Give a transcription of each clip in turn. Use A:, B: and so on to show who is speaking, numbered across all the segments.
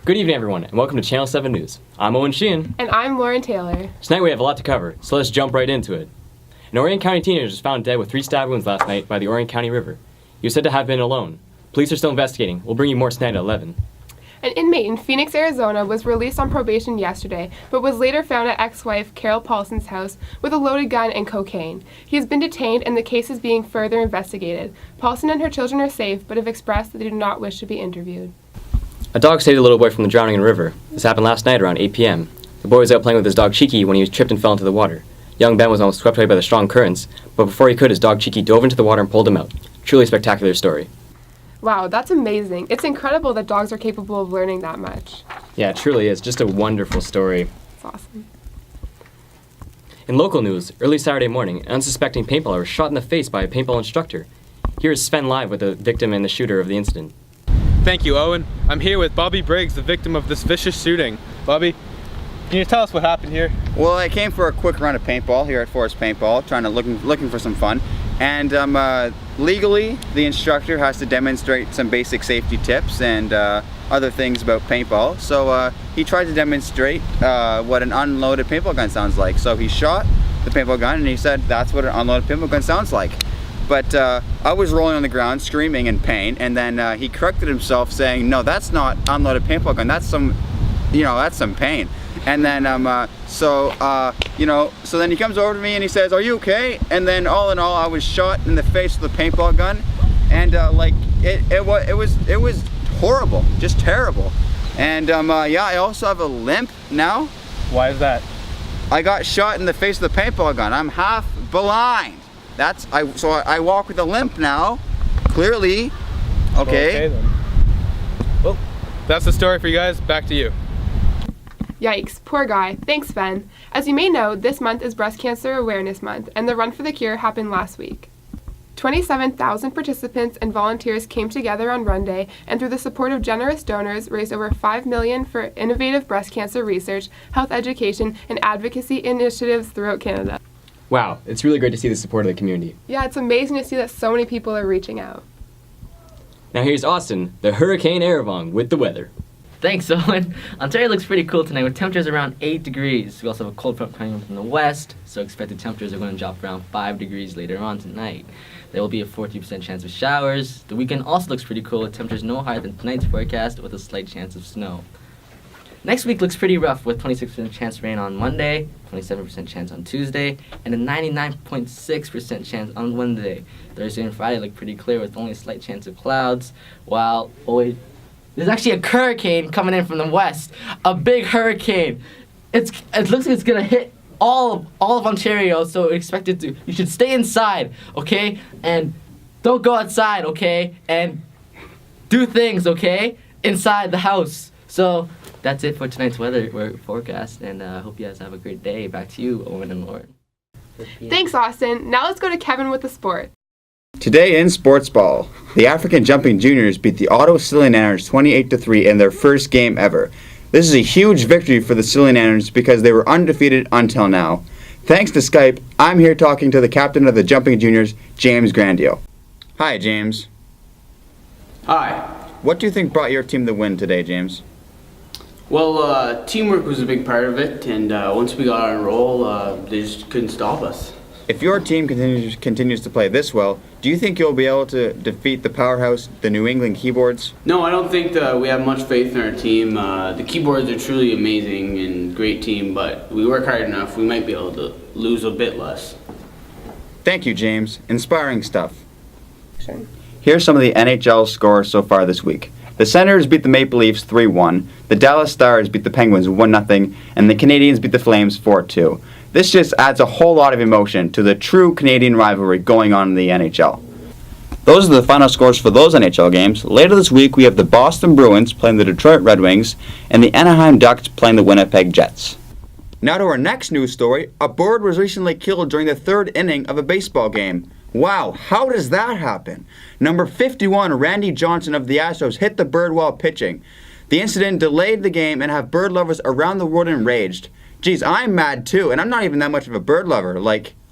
A: Good evening, everyone, and welcome to Channel 7 News. I'm Owen.
B: And I'm Lauren Taylor.
A: Tonight we have a lot to cover, so let's jump right into it. An Orion County teenager was found dead with 3 stab wounds last night by the Orion County River. He was said to have been alone. Police are still investigating. We'll bring you more tonight at 11.
B: An inmate in Phoenix, Arizona was released on probation yesterday, but was later found at ex-wife Carol Paulson's house with a loaded gun and cocaine. He has been detained and the case is being further investigated. Paulson and her children are safe, but have expressed that they do not wish to be interviewed.
A: A dog saved a little boy from the drowning in a river. This happened last night around 8 p.m. The boy was out playing with his dog Cheeky when he was tripped and fell into the water. Young Ben was almost swept away by the strong currents, but before he could, his dog Cheeky dove into the water and pulled him out. Truly a spectacular story.
B: Wow, that's amazing. It's incredible that dogs are capable of learning that much.
A: Yeah, it truly is. Just a wonderful story.
B: It's awesome.
A: In local news, early Saturday morning, an unsuspecting paintballer was shot in the face by a paintball instructor. Here is Sven live with the victim and the shooter of the incident.
C: Thank you, Owen. I'm here with Bobby Briggs, the victim of this vicious shooting. Bobby, can you tell us what happened here?
D: Well, I came for a quick run of paintball here at Forest Paintball, looking for some fun. And legally, the instructor has to demonstrate some basic safety tips and other things about paintball. So he tried to demonstrate what an unloaded paintball gun sounds like. So he shot the paintball gun and he said that's what an unloaded paintball gun sounds like. But I was rolling on the ground screaming in pain, and then he corrected himself saying, no, that's not unloaded paintball gun, that's some, that's some pain. And then, so then he comes over to me and he says, are you okay? And then all in all, I was shot in the face with a paintball gun, and it was horrible, just terrible. And I also have a limp now.
C: Why is that?
D: I got shot in the face with a paintball gun. I'm half blind. So I walk with a limp now, clearly. Okay.
C: Okay then. Well, that's the story for you guys. Back to you.
B: Yikes, poor guy. Thanks, Sven. As you may know, this month is Breast Cancer Awareness Month, and the Run for the Cure happened last week. 27,000 participants and volunteers came together on Run Day, and through the support of generous donors, raised over $5 million for innovative breast cancer research, health education, and advocacy initiatives throughout Canada.
A: Wow, it's really great to see the support of the community.
B: Yeah, it's amazing to see that so many people are reaching out.
A: Now here's Austin, the Hurricane Aravong, with the weather.
E: Thanks, Owen. Ontario looks pretty cool tonight with temperatures around 8 degrees. We also have a cold front coming from the west, so expected temperatures are going to drop around 5 degrees later on tonight. There will be a 40% chance of showers. The weekend also looks pretty cool with temperatures no higher than tonight's forecast with a slight chance of snow. Next week looks pretty rough with 26% chance of rain on Monday, 27% chance on Tuesday, and a 99.6% chance on Wednesday. Thursday and Friday look pretty clear with only a slight chance of clouds, while there's actually a hurricane coming in from the west. A big hurricane. It looks like it's gonna hit all of Ontario, so expect it to. You should stay inside, okay? And don't go outside, okay? And do things, okay? Inside the house. So that's it for tonight's weather forecast, and I hope you guys have a great day. Back to you, Owen and Lauren.
B: Thanks, Austin. Now let's go to Kevin with the sport.
D: Today in sports ball, the African Jumping Juniors beat the Ottawa Silly-Nanners 28-3 in their first game ever. This is a huge victory for the Silly-Nanners because they were undefeated until now. Thanks to Skype, I'm here talking to the captain of the Jumping Juniors, James Grandio. Hi, James.
F: Hi.
D: What do you think brought your team the win today, James?
F: Well, teamwork was a big part of it, and once we got on a roll, they just couldn't stop us.
D: If your team continues to play this well, do you think you'll be able to defeat the powerhouse, the New England Keyboards?
F: No, I don't think that we have much faith in our team. The Keyboards are truly amazing and great team, but we work hard enough, we might be able to lose a bit less.
D: Thank you, James. Inspiring stuff. Sure. Here's some of the NHL scores so far this week. The Senators beat the Maple Leafs 3-1, the Dallas Stars beat the Penguins 1-0, and the Canadiens beat the Flames 4-2. This just adds a whole lot of emotion to the true Canadian rivalry going on in the NHL. Those are the final scores for those NHL games. Later this week, we have the Boston Bruins playing the Detroit Red Wings and the Anaheim Ducks playing the Winnipeg Jets. Now to our next news story. A bird was recently killed during the third inning of a baseball game. Wow, how does that happen? Number 51, Randy Johnson of the Astros, hit the bird while pitching. The incident delayed the game and have bird lovers around the world enraged. Geez, I'm mad too, and I'm not even that much of a bird lover.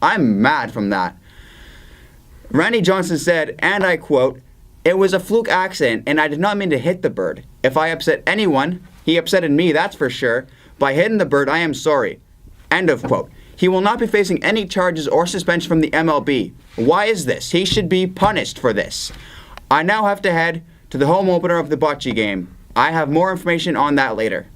D: I'm mad from that. Randy Johnson said, and I quote, "It was a fluke accident, and I did not mean to hit the bird. If I upset anyone, He upsetted me, that's for sure. By hitting the bird, I am sorry. End of quote. He will not be facing any charges or suspension from the MLB. Why is this? He should be punished for this. I now have to head to the home opener of the bocce game. I have more information on that later.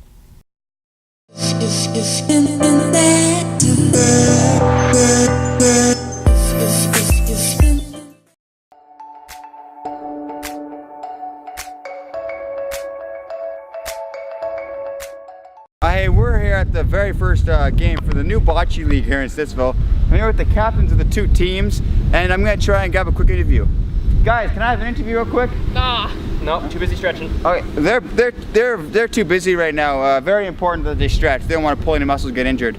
D: Hey, we're here at the very first game for the new bocce league here in Stittsville. I'm here with the captains of the two teams, and I'm going to try and grab a quick interview. Guys, can I have an interview real quick?
A: Nah. No, too busy stretching.
D: Okay, they're too busy right now. Very important that they stretch. They don't want to pull any muscles, get injured.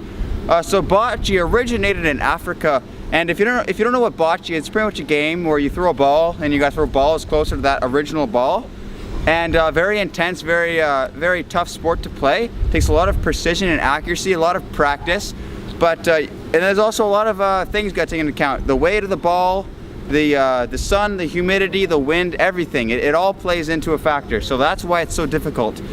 D: So bocce originated in Africa, and if you don't know what bocce is, it's pretty much a game where you throw a ball and you got to throw balls closer to that original ball. And very intense, very tough sport to play. Takes a lot of precision and accuracy, a lot of practice. But and there's also a lot of things got taken into account. The weight of the ball, the sun, the humidity, the wind, everything. It all plays into a factor. So that's why it's so difficult. Here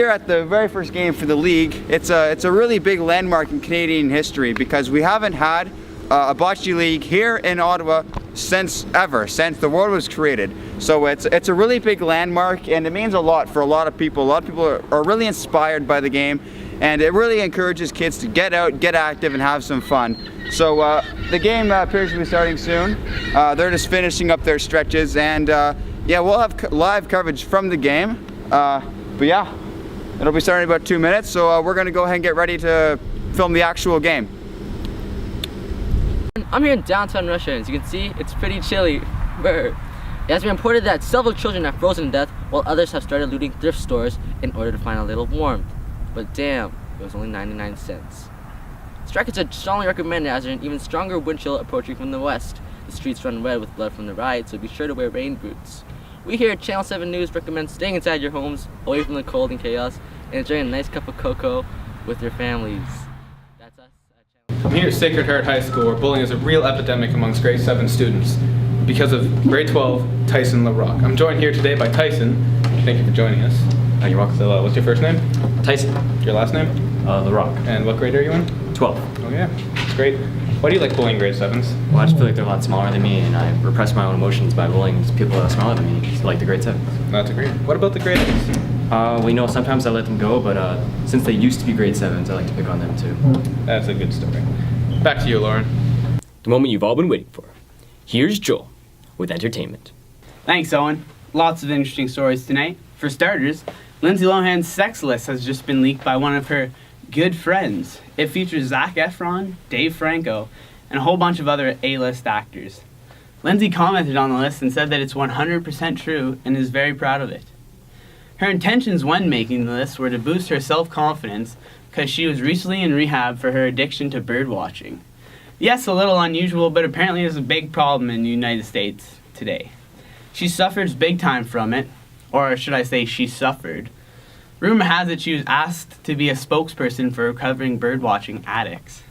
D: at the very first game for the league, it's a really big landmark in Canadian history because we haven't had a bocce league here in Ottawa since the world was created. So it's a really big landmark, and it means a lot for a lot of people. A lot of people are really inspired by the game, and it really encourages kids to get out, get active, and have some fun. So the game appears to be starting soon. They're just finishing up their stretches, and we'll have live coverage from the game. It'll be starting in about 2 minutes, so we're gonna go ahead and get ready to film the actual game.
E: I'm here in downtown Russia, and as you can see, it's pretty chilly. It has been reported that several children have frozen to death, while others have started looting thrift stores in order to find a little warmth. But damn, it was only 99 cents. Strikers are strongly recommended as there's an even stronger wind chill approaching from the west. The streets run red with blood from the riot, so be sure to wear rain boots. We here at Channel 7 News recommend staying inside your homes, away from the cold and chaos, and enjoying a nice cup of cocoa with your families. That's us at Channel 7.
C: I'm here at Sacred Heart High School, where bullying is a real epidemic amongst grade 7 students because of grade 12 Tyson LaRock. I'm joined here today by Tyson. Thank you for joining us.
A: You're welcome.
C: So, what's your first name?
A: Tyson.
C: Your last name?
A: LaRock.
C: And what grade are you in?
A: 12.
C: Oh yeah, that's great. Why do you like bullying grade 7s?
A: Well, I just feel like they're a lot smaller than me, and I repress my own emotions by bullying people that are smaller than me, like the grade 7s.
C: That's great. What about the grade 8s?
A: Sometimes I let them go, but since they used to be grade 7s, I like to pick on them too.
C: That's a good story. Back to you, Lauren.
A: The moment you've all been waiting for. Here's Joel with entertainment.
F: Thanks, Owen. Lots of interesting stories tonight. For starters, Lindsay Lohan's sex list has just been leaked by one of her good friends. It features Zac Efron, Dave Franco, and a whole bunch of other A-list actors. Lindsay commented on the list and said that it's 100% true and is very proud of it. Her intentions when making the list were to boost her self-confidence because she was recently in rehab for her addiction to bird watching. Yes, a little unusual, but apparently is a big problem in the United States today. She suffers big time from it, or should I say she suffered. Rumor has it she was asked to be a spokesperson for recovering bird-watching addicts.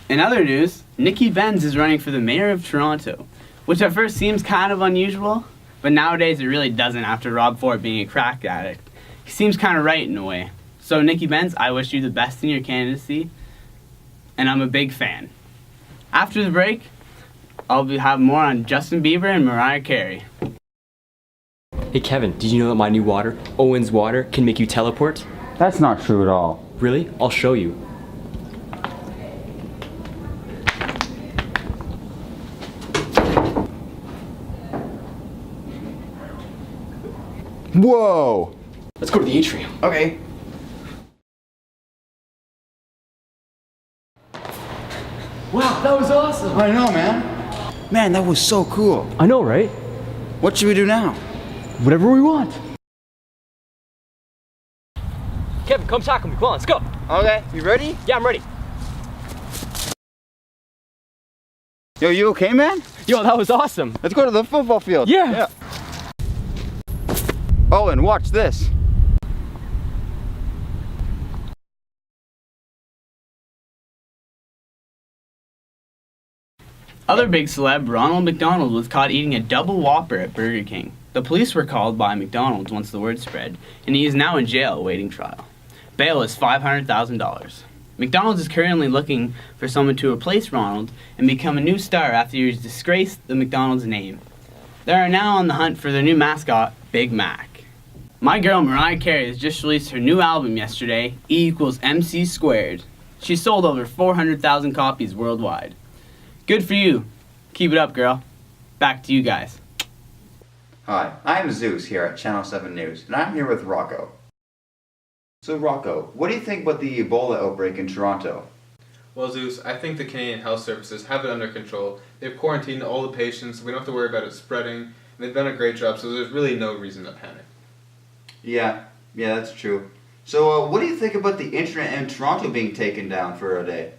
F: In other news, Nikki Benz is running for the mayor of Toronto, which at first seems kind of unusual, but nowadays it really doesn't after Rob Ford being a crack addict. He seems kind of right in a way. So Nikki Benz, I wish you the best in your candidacy, and I'm a big fan. After the break, I'll have more on Justin Bieber and Mariah Carey.
A: Hey Kevin, did you know that my new water, Owen's water, can make you teleport?
D: That's not true at all.
A: Really? I'll show you.
D: Whoa!
A: Let's go to the atrium.
D: Okay.
A: Wow, that was awesome!
D: I know, man. Man, that was so cool.
A: I know, right?
D: What should we do now?
A: Whatever we want. Kevin, come tackle me. Come on, let's go.
D: Okay, you ready?
A: Yeah, I'm ready.
D: Yo, you okay, man?
A: Yo, that was awesome.
D: Let's go to the football field.
A: Yeah.
D: Owen, watch this.
F: Other big celeb, Ronald McDonald, was caught eating a double Whopper at Burger King. The police were called by McDonald's once the word spread, and he is now in jail awaiting trial. Bail is $500,000. McDonald's is currently looking for someone to replace Ronald and become a new star after he has disgraced the McDonald's name. They are now on the hunt for their new mascot, Big Mac. My girl Mariah Carey has just released her new album yesterday, E=MC². She sold over 400,000 copies worldwide. Good for you. Keep it up, girl. Back to you guys.
D: Hi, I'm Zeus here at Channel 7 News, and I'm here with Rocco. So Rocco, what do you think about the Ebola outbreak in Toronto?
C: Well, Zeus, I think the Canadian Health Services have it under control. They've quarantined all the patients, so we don't have to worry about it spreading, and they've done a great job, so there's really no reason to panic.
D: Yeah, that's true. So what do you think about the internet in Toronto being taken down for a day?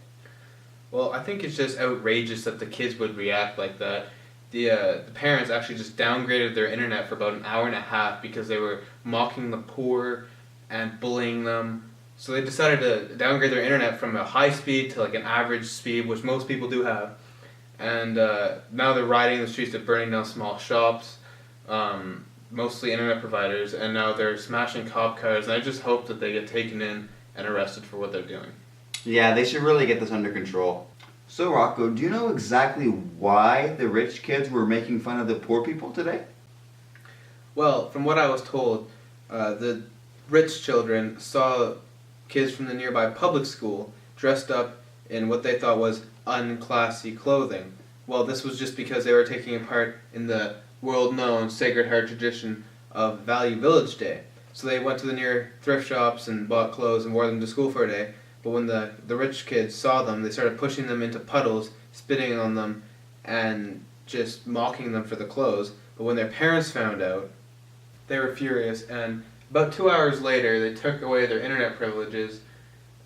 C: Well, I think it's just outrageous that the kids would react like that. The parents actually just downgraded their internet for about an hour and a half because they were mocking the poor and bullying them. So they decided to downgrade their internet from a high speed to like an average speed, which most people do have. And now they're riding the streets, they're burning down small shops, mostly internet providers, and now they're smashing cop cars. And I just hope that they get taken in and arrested for what they're doing.
D: Yeah, they should really get this under control. So Rocco, do you know exactly why the rich kids were making fun of the poor people today?
C: Well, from what I was told, the rich children saw kids from the nearby public school dressed up in what they thought was unclassy clothing. Well, this was just because they were taking part in the world-known Sacred Heart tradition of Value Village Day. So they went to the near thrift shops and bought clothes and wore them to school for a day. But when the rich kids saw them, they started pushing them into puddles, spitting on them, and just mocking them for the clothes. But when their parents found out, they were furious, and about 2 hours later, they took away their internet privileges,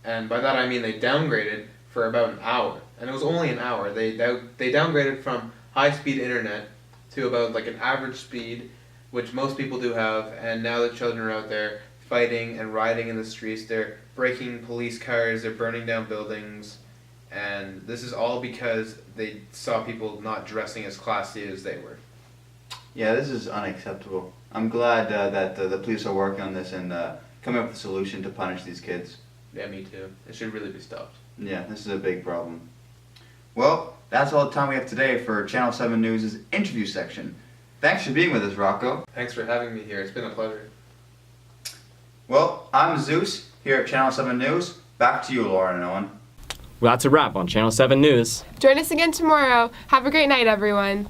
C: and by that I mean they downgraded for about an hour. And it was only an hour. They downgraded from high-speed internet to about like an average speed, which most people do have, and now the children are out there fighting and rioting in the streets. They're breaking police cars, they're burning down buildings, and this is all because they saw people not dressing as classy as they were.
D: Yeah, this is unacceptable. I'm glad that the police are working on this and coming up with a solution to punish these kids.
C: Yeah, me too. It should really be stopped.
D: Yeah, this is a big problem. Well, that's all the time we have today for Channel 7 News' interview section. Thanks for being with us, Rocco.
C: Thanks for having me here. It's been a pleasure.
D: Well, I'm Zeus here at Channel 7 News. Back to you, Lauren and Owen.
A: Well, that's a wrap on Channel 7 News.
B: Join us again tomorrow. Have a great night, everyone.